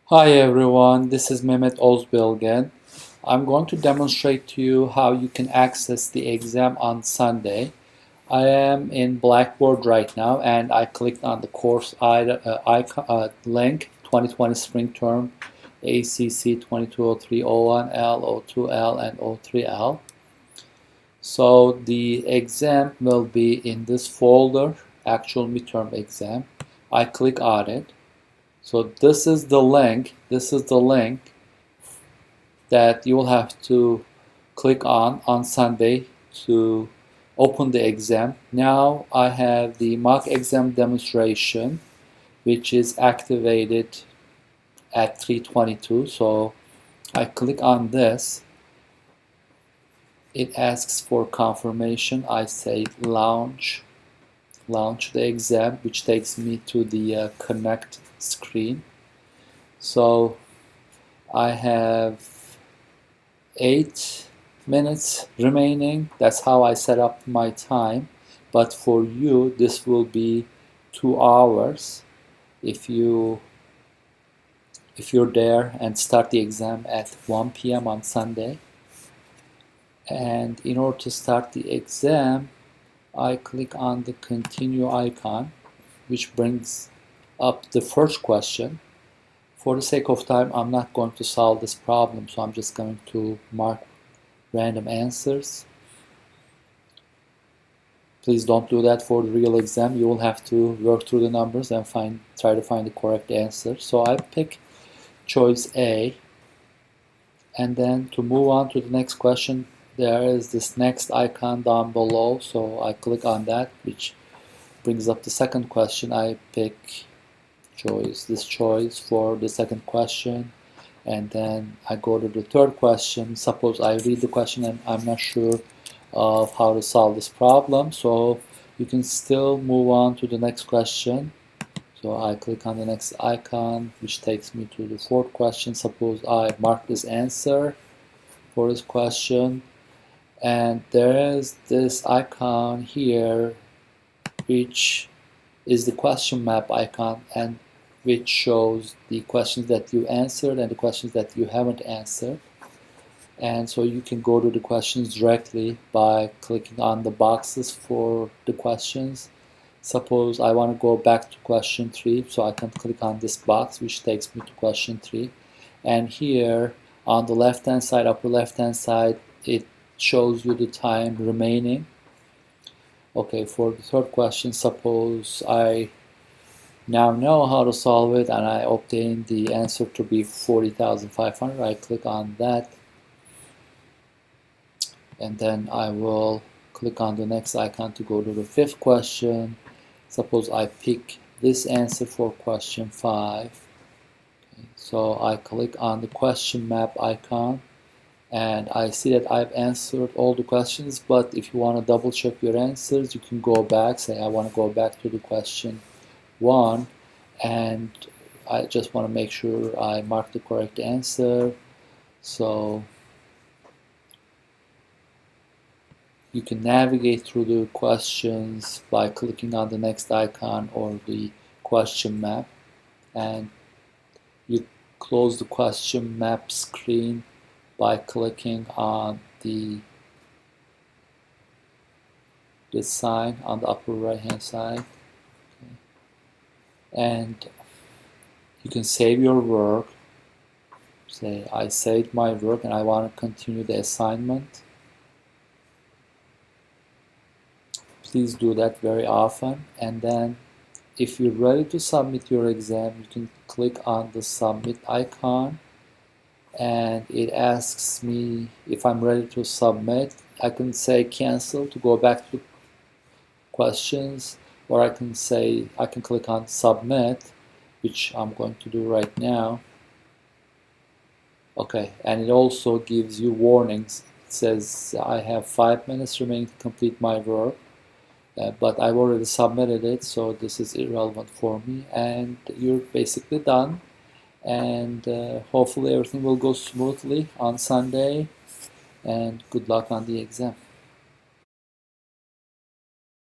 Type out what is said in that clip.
Hi everyone, this is Mehmet Ozbil again. I'm going to demonstrate to you how you can access the exam on Sunday. I am in Blackboard right now and I clicked on the course link 2020 Spring Term ACC 220301L, O2L, and O3L. So the exam will be in this folder, actual midterm exam. I click on it. So this is the link. This is the link that you will have to click on Sunday to open the exam. Now I have the mock exam demonstration, which is activated at 3:22. So I click on this. It asks for confirmation. I say launch the exam, which takes me to the connect screen. So I have 8 minutes remaining. That's how I set up my time. But for you, this will be 2 hours if you're there and start the exam at 1 p.m. on Sunday. And in order to start the exam, I click on the continue icon, which brings up the first question. For the sake of time, I'm not going to solve this problem, so I'm just going to mark random answers. Please don't do that for the real exam. You will have to work through the numbers and try to find the correct answer. So I pick choice A, and then to move on to the next question, there is this next icon down below, so I click on that, which brings up the second question. I pick this choice for the second question, and then I go to the third question. Suppose I read the question and I'm not sure of how to solve this problem, so you can still move on to the next question. So I click on the next icon, which takes me to the fourth question. Suppose I mark this answer for this question, and there is this icon here, which is the question map icon, and which shows the questions that you answered and the questions that you haven't answered. And so you can go to the questions directly by clicking on the boxes for the questions. Suppose I want to go back to question 3, so I can click on this box, which takes me to question 3. And here on the left hand side, upper left hand side, it shows you the time remaining. Okay, for the third question, suppose I now know how to solve it and I obtain the answer to be 40,500. I click on that, and then I will click on the next icon to go to the fifth question. Suppose I pick this answer for question 5. Okay, so I click on the question map icon, and I see that I've answered all the questions, but if you want to double check your answers, you can go back, say I want to go back to the question 1, and I just want to make sure I mark the correct answer. So you can navigate through the questions by clicking on the next icon or the question map, and you close the question map screen by clicking on this sign on the upper right hand side. Okay. And you can save your work. Say I saved my work and I want to continue the assignment. Please do that very often, and then if you're ready to submit your exam, you can click on the submit icon, and it asks me if I'm ready to submit. I can say cancel to go back to questions, or I can click on submit, which I'm going to do right now. Okay, and it also gives you warnings. It says I have 5 minutes remaining to complete my work. But I've already submitted it, so this is irrelevant for me, and you're basically done. And hopefully everything will go smoothly on Sunday, and good luck on the exam.